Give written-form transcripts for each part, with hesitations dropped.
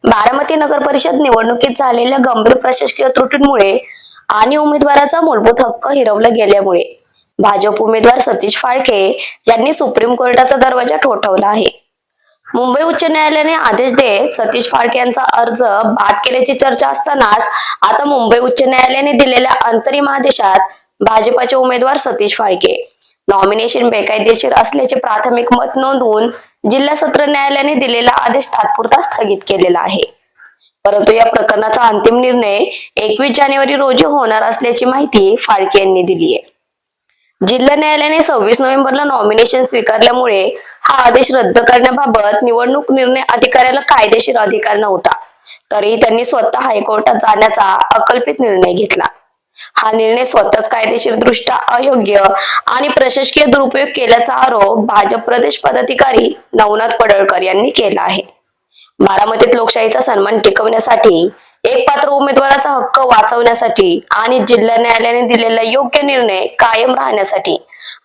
बारामती नगर परिषद निवडणुकीत झालेल्या गंभीर प्रशासकीय त्रुटींमुळे आणि उमेदवाराचा मूलभूत हक्क हिरावला गेल्यामुळे भाजप उमेदवार सतीश फाळके यांनी सुप्रीम कोर्टाचा दरवाजा ठोठावला आहे. मुंबई उच्च न्यायालयाने आदेश देत सतीश फाळके यांचा अर्ज बाद केल्याची चर्चा असतानाच आता मुंबई उच्च न्यायालयाने दिलेल्या अंतरिम आदेशात भाजपाचे उमेदवार सतीश फाळके नॉमिनेशन बेकायदेशीर असल्याचे प्राथमिक मत नोंदवून जिल्हा सत्र न्यायालयाने दिलेला आदेश तात्पुरता स्थगित केलेला आहे. परंतु या प्रकरणाचा अंतिम निर्णय 21 जानेवारी रोजी होणार असल्याची माहिती फाळके यांनी दिली आहे. जिल्हा न्यायालयाने 26 नोव्हेंबरला नॉमिनेशन स्वीकारल्यामुळे हा आदेश रद्द करण्याबाबत निवडणूक निर्णय अधिकाऱ्याला कायदेशीर अधिकार नव्हता. तरीही त्यांनी स्वतः हायकोर्टात जाण्याचा अकल्पित निर्णय घेतला. हा निर्णय स्वतःच कायदेशीर दृष्ट्या अयोग्य आणि प्रशासकीय दुरुपयोग केल्याचा आरोप भाजप प्रदेश पदाधिकारी नवनाथ पडळकर यांनी केला आहे. बारामतीत लोकशाहीचा सन्मान टिकवण्यासाठी एक पात्र उमेदवाराचा हक्क वाचवण्यासाठी आणि जिल्हा न्यायालयाने दिलेला योग्य निर्णय कायम राहण्यासाठी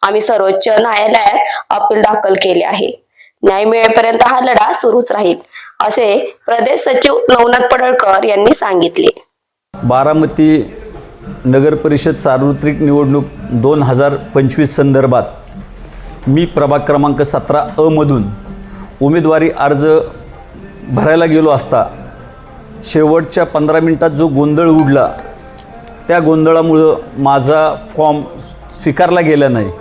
आम्ही सर्वोच्च न्यायालयात अपील दाखल केले आहे. न्याय मिळेपर्यंत हा लढा सुरूच राहील, असे प्रदेश सचिव नवनाथ पडळकर यांनी सांगितले. बारामती नगर परिषद सार्वत्रिक निवडणूक 2025 संदर्भात मी प्रभाग क्रमांक 17 मधून उमेदवारी अर्ज भरायला गेलो असता शेवटच्या 15 मिनिटात जो गोंधळ उडला, त्या गोंधळामुळं माझा फॉर्म स्वीकारला गेला नाही.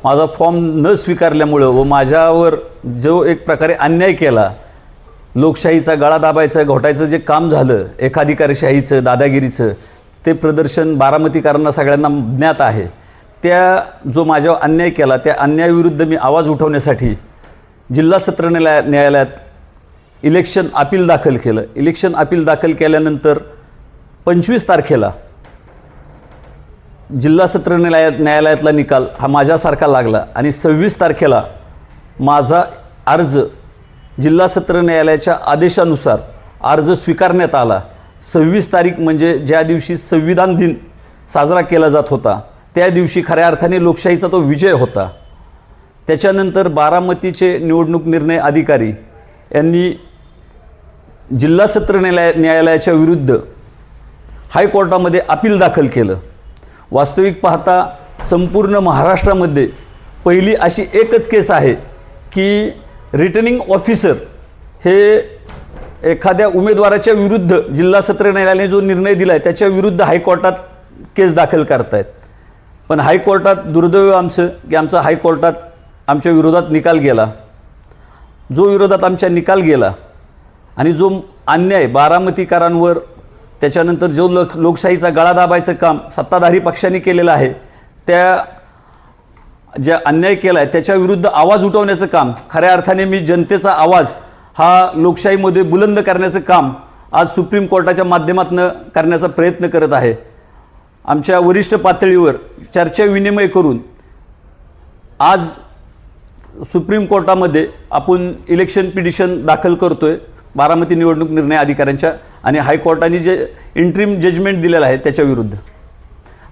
माझा फॉर्म न स्वीकारल्यामुळं व माझ्यावर जो एक प्रकारे अन्याय केला, लोकशाहीचा गळा दाबायचं घोटायचं जे काम झालं, एकाधिकारशाहीचं दादागिरीचं, ते प्रदर्शन बारामतीकरांना सगळ्यांना ज्ञात आहे. त्या जो माझ्यावर अन्याय केला, त्या अन्यायाविरुद्ध मी आवाज उठवण्यासाठी जिल्हा सत्र न्यायालयात इलेक्शन अपील दाखल केलं. इलेक्शन अपील दाखल केल्यानंतर 25 तारखेला जिल्हा सत्र न्यायालयातला निकाल हा माझ्यासारखा लागला आणि 26 तारखेला माझा अर्ज जिल्हा सत्र न्यायालयाच्या आदेशानुसार अर्ज स्वीकारण्यात आला. 26 तारीख म्हणजे ज्या दिवशी संविधान दिन साजरा केला जात होता, त्या दिवशी खऱ्या अर्थाने लोकशाहीचा तो विजय होता. त्याच्यानंतर बारामतीचे निवडणूक निर्णय अधिकारी यांनी जिल्हा सत्र न्यायालयाच्या विरुद्ध हायकोर्टामध्ये अपील दाखल केलं. वास्तविक पाहता संपूर्ण महाराष्ट्रामध्ये पहिली अशी एकच केस आहे की रिटर्निंग ऑफिसर हे एखाद्या उमेदवाराच्या विरुद्ध जिल्हा सत्र न्यायालयाने जो निर्णय दिला आहे त्याच्या विरुद्ध हायकोर्टात केस दाखल करतायत. पण हायकोर्टात दुर्दैव आमचं की आमचा हायकोर्टात आमच्या विरोधात निकाल गेला. जो विरोधात आमच्या निकाल गेला आणि जो अन्याय बारामतीकरांवर, त्याच्यानंतर जो लोकशाहीचा गळा दाबायचं काम सत्ताधारी पक्षांनी केलेलं आहे, त्या ज्या अन्याय केला आहे त्याच्या विरुद्ध आवाज उठवण्याचं काम, खऱ्या अर्थाने मी जनतेचा आवाज हा लोकशाहीमध्ये बुलंद करण्याचं काम आज सुप्रीम कोर्टाच्या माध्यमातून करण्याचा प्रयत्न करत आहे. आमच्या वरिष्ठ पातळीवर चर्चा विनिमय करून आज सुप्रीम कोर्टामध्ये आपण इलेक्शन पिटिशन दाखल करतोय बारामती निवडणूक निर्णय अधिकाऱ्यांच्या आणि हायकोर्टाने जे इंट्रीम जजमेंट दिलेलं आहे त्याच्या विरुद्ध.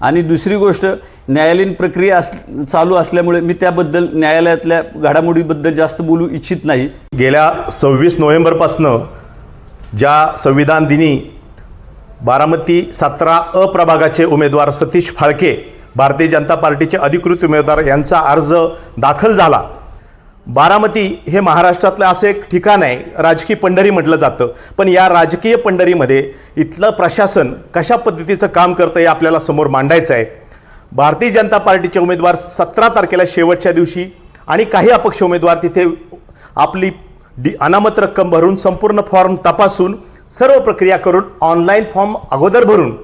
आणि दुसरी गोष्ट, न्यायालयीन प्रक्रिया चालू असल्यामुळे मी त्याबद्दल न्यायालयातल्या घडामोडीबद्दल जास्त बोलू इच्छित नाही. गेल्या 26 नोव्हेंबरपासनं ज्या संविधान दिनी बारामती 17 प्रभागाचे उमेदवार सतीश फाळके, भारतीय जनता पार्टीचे अधिकृत उमेदवार, यांचा अर्ज दाखल झाला. बारामती हे महाराष्ट्रातलं असं एक ठिकाण आहे, राजकीय पंढरी म्हटलं जातं. पण या राजकीय पंढरीमध्ये इथलं प्रशासन कशा पद्धतीचं काम करतं हे आपल्याला समोर मांडायचं आहे. भारतीय जनता पार्टीचे उमेदवार 17 तारखेला शेवटच्या दिवशी आणि काही अपक्ष उमेदवार तिथे आपली अनामत रक्कम भरून संपूर्ण फॉर्म तपासून सर्व प्रक्रिया करून ऑनलाईन फॉर्म अगोदर भरून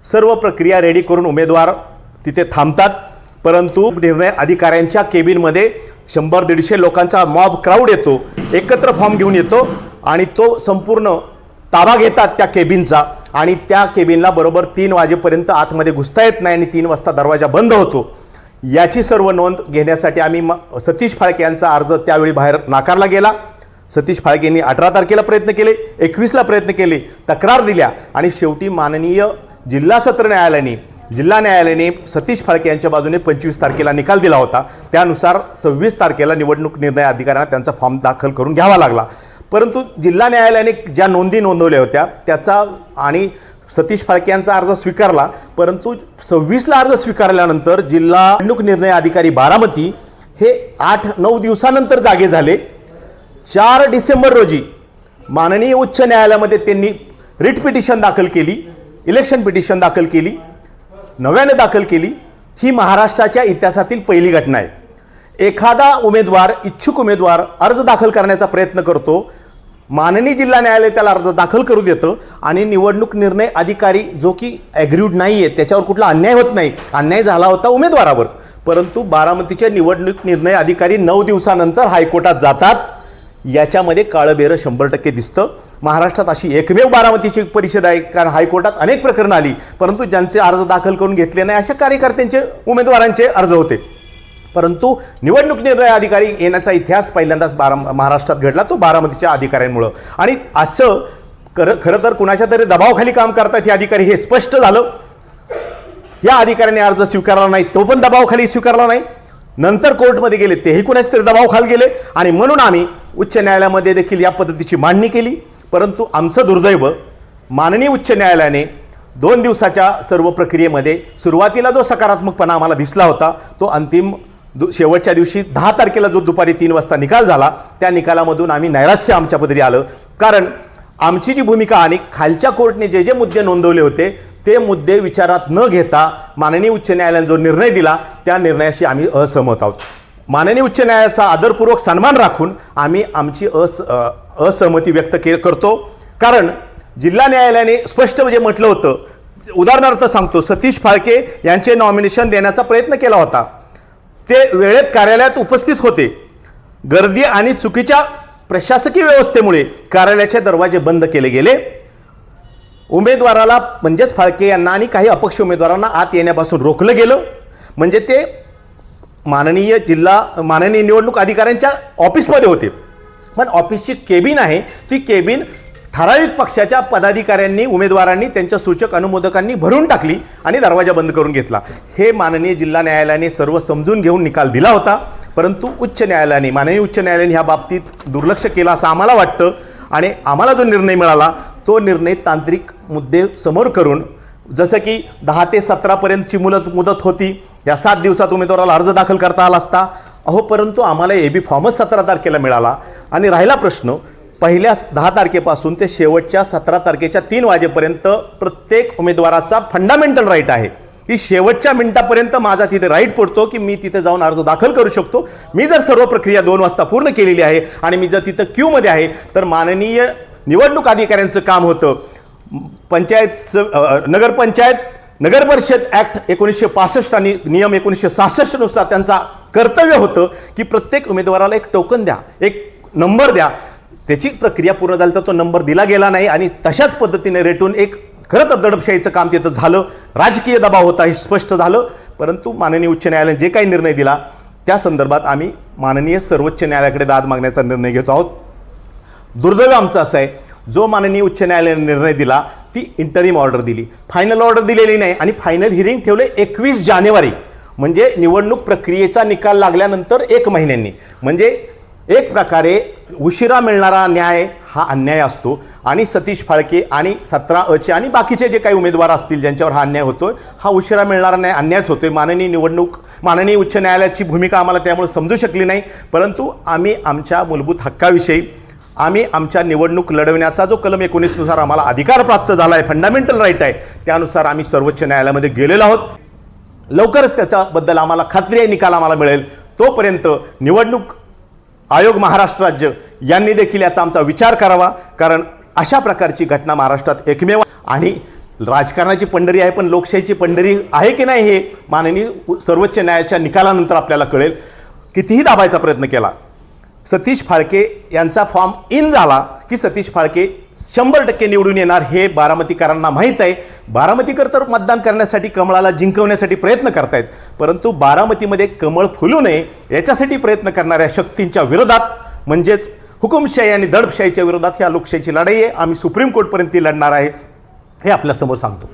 सर्व प्रक्रिया रेडी करून उमेदवार तिथे थांबतात. परंतु निर्णय अधिकाऱ्यांच्या केबिनमध्ये 100-150 लोकांचा मॉब क्राऊड येतो, एकत्र फॉर्म घेऊन येतो आणि तो संपूर्ण ताबा घेतात त्या केबिनचा आणि त्या केबिनला बरोबर 3 वाजेपर्यंत आतमध्ये घुसता येत नाही आणि 3 वाजता दरवाजा बंद होतो. याची सर्व नोंद घेण्यासाठी आम्ही सतीश फाळके यांचा अर्ज त्यावेळी बाहेर नाकारला गेला. सतीश फाळकेंनी 18 तारखेला प्रयत्न केले, 21ला प्रयत्न केले, तक्रार दिल्या आणि शेवटी माननीय जिल्हा सत्र न्यायालयाने सतीश फाळके यांच्या बाजूने 25 तारखेला निकाल दिला होता. त्यानुसार 26 तारखेला निवडणूक निर्णय अधिकाऱ्यांना त्यांचा फॉर्म दाखल करून घ्यावा लागला. परंतु जिल्हा न्यायालयाने ज्या नोंदी नोंदवल्या होत्या त्याचा आणि सतीश फाळके यांचा अर्ज स्वीकारला, परंतु 26ला अर्ज स्वीकारल्यानंतर जिल्हा निवडणूक निर्णय अधिकारी बारामती हे 8-9 दिवसानंतर जागे झाले. 4 डिसेंबर रोजी माननीय उच्च न्यायालयामध्ये त्यांनी रिट पिटिशन दाखल केली, इलेक्शन पिटिशन दाखल केली, नव्याने दाखल केली. ही महाराष्ट्राच्या इतिहासातील पहिली घटना आहे. एखादा उमेदवार, इच्छुक उमेदवार अर्ज दाखल करण्याचा प्रयत्न करतो, माननीय जिल्हा न्यायालय त्याला अर्ज दाखल करू देतं आणि निवडणूक निर्णय अधिकारी जो की ॲग्रीड नाही आहे, त्याच्यावर कुठला अन्याय होत नाही. अन्याय झाला होता उमेदवारावर, परंतु बारामतीचे निवडणूक निर्णय अधिकारी 9 दिवसानंतर हायकोर्टात जातात. याच्यामध्ये काळबेरं 100% दिसतं. महाराष्ट्रात अशी एकमेव बारामतीची परिषद आहे, कारण हायकोर्टात अनेक प्रकरणं आली, परंतु ज्यांचे अर्ज दाखल करून घेतले नाही अशा कार्यकर्त्यांचे, उमेदवारांचे अर्ज होते. परंतु निवडणूक निर्णय अधिकारी येण्याचा इतिहास पहिल्यांदाच महाराष्ट्रात घडला, तो बारामतीच्या अधिकाऱ्यांमुळं. आणि असं खरं तर कुणाच्या तरी दबावाखाली काम करतात हे अधिकारी, हे स्पष्ट झालं. या अधिकाऱ्याने अर्ज स्वीकारला नाही, तो पण दबावाखाली स्वीकारला नाही. नंतर कोर्टमध्ये गेले, तेही कुणाच तरी दबावाखाली गेले आणि म्हणून आम्ही उच्च न्यायालयामध्ये देखील या पद्धतीची मांडणी केली. परंतु आमचं दुर्दैव, माननीय उच्च न्यायालयाने 2 दिवसाच्या सर्व प्रक्रियेमध्ये सुरुवातीला जो सकारात्मकपणा आम्हाला दिसला होता, तो अंतिम शेवटच्या दिवशी 10 तारखेला जो दुपारी 3 वाजता निकाल झाला, त्या निकालामधून आम्ही नैराश्य आमच्या पदरी आलं. कारण आमची जी भूमिका आणि खालच्या कोर्टने जे जे मुद्दे नोंदवले होते ते मुद्दे विचारात न घेता माननीय उच्च न्यायालयाने जो निर्णय दिला त्या निर्णयाशी आम्ही असहमत आहोत. माननीय उच्च न्यायालयाचा आदरपूर्वक सन्मान राखून आम्ही आमची असहमती व्यक्त करतो. कारण जिल्हा न्यायालयाने स्पष्ट म्हणजे म्हटलं होतं, उदाहरणार्थ सांगतो, सतीश फाळके यांचे नॉमिनेशन देण्याचा प्रयत्न केला होता, ते वेळेत कार्यालयात उपस्थित होते. गर्दी आणि चुकीच्या प्रशासकीय व्यवस्थेमुळे कार्यालयाचे दरवाजे बंद केले गेले. उमेदवाराला म्हणजेच फाळके यांना आणि काही अपक्ष उमेदवारांना आत येण्यापासून रोखलं गेलं. म्हणजे ते माननीय निवडणूक अधिकाऱ्यांच्या ऑफिसमध्ये होते, पण ऑफिसची केबिन आहे, ती केबिन ठराविक पक्षाच्या पदाधिकाऱ्यांनी, उमेदवारांनी, त्यांच्या सूचक अनुमोदकांनी भरून टाकली आणि दरवाजा बंद करून घेतला. हे माननीय जिल्हा न्यायालयाने सर्व समजून घेऊन निकाल दिला होता. परंतु माननीय उच्च न्यायालयाने ह्या बाबतीत दुर्लक्ष केलं असं आम्हाला वाटतं. आणि आम्हाला जो निर्णय मिळाला तो निर्णय तांत्रिक मुद्दे समोर करून, जसं की 10 ते 17पर्यंतची मुदत होती, या 7 दिवसात उमेदवाराला अर्ज दाखल करता आला असता. परंतु आम्हाला AB फॉर्मच 17 तारखेला मिळाला आणि राहिला प्रश्न, पहिल्या 10 तारखेपासून ते शेवटच्या 17 तारखेच्या 3 वाजेपर्यंत प्रत्येक उमेदवाराचा फंडामेंटल राईट आहे की शेवटच्या मिनिटापर्यंत माझा तिथे राईट पडतो की मी तिथे जाऊन अर्ज दाखल करू शकतो. मी जर सर्व प्रक्रिया 2 वाजता पूर्ण केलेली आहे आणि मी जर तिथं क्यूमध्ये आहे, तर माननीय निवडणूक अधिकाऱ्यांचं काम होतं नगर परिषद ॲक्ट 1965 आणि नियम 1966 नुसार त्यांचा कर्तव्य होतं की प्रत्येक उमेदवाराला एक टोकन द्या, एक नंबर द्या. त्याची प्रक्रिया पूर्ण झाली तर तो नंबर दिला गेला नाही आणि तशाच पद्धतीने रेटून एक खरं तर दडपशाहीचं काम तिथं झालं. राजकीय दबाव होता हे स्पष्ट झालं. परंतु माननीय उच्च न्यायालयाने जे काही निर्णय दिला त्या संदर्भात आम्ही माननीय सर्वोच्च न्यायालयाकडे दाद मागण्याचा निर्णय घेतो आहोत. दुर्दैव आमचं असं आहे, जो माननीय उच्च न्यायालयाने निर्णय दिला ती इंटरिम ऑर्डर दिली, फायनल ऑर्डर दिलेली नाही आणि फायनल हिअरिंग ठेवले 21 जानेवारी, म्हणजे निवडणूक प्रक्रियेचा निकाल लागल्यानंतर 1 महिन्यांनी. म्हणजे एक प्रकारे उशिरा मिळणारा न्याय हा अन्याय असतो आणि सतीश फाळके आणि 17अ आणि बाकीचे जे काही उमेदवार असतील ज्यांच्यावर हा अन्याय होतोय, हा उशिरा मिळणारा न्याय अन्यायच होतोय. माननीय उच्च न्यायालयाची भूमिका आम्हाला त्यामुळे समजू शकली नाही. परंतु आम्ही आमच्या मूलभूत हक्काविषयी, आम्ही आमच्या निवडणूक लढवण्याचा जो कलम 19 नुसार आम्हाला अधिकार प्राप्त झाला आहे, फंडामेंटल राईट आहे, त्यानुसार आम्ही सर्वोच्च न्यायालयामध्ये गेलेलो आहोत. लवकरच त्याच्याबद्दल आम्हाला खात्री आहे, निकाल आम्हाला मिळेल. तोपर्यंत निवडणूक आयोग महाराष्ट्र राज्य यांनी देखील याचा आमचा विचार करावा, कारण अशा प्रकारची घटना महाराष्ट्रात एकमेव आणि राजकारणाची पंढरी आहे, पण लोकशाहीची पंढरी आहे की नाही हे माननीय सर्वोच्च न्यायालयाच्या निकालानंतर आपल्याला कळेल. कितीही दाबायचा प्रयत्न केला, सतीश फाळके यांचा फॉर्म इन झाला की सतीश फाळके 100% निवडून येणार हे बारामतीकरांना माहीत आहे. बारामतीकर तर मतदान करण्यासाठी, कमळाला जिंकवण्यासाठी प्रयत्न करतायत, परंतु बारामतीमध्ये कमळ फुलू नये याच्यासाठी प्रयत्न करणाऱ्या शक्तींच्या विरोधात, म्हणजेच हुकुमशाही आणि दडपशाहीच्या विरोधात ह्या लोकशाहीची लढाई आहे. आम्ही सुप्रीम कोर्टपर्यंत ती लढणार आहे हे आपल्यासमोर सांगतो.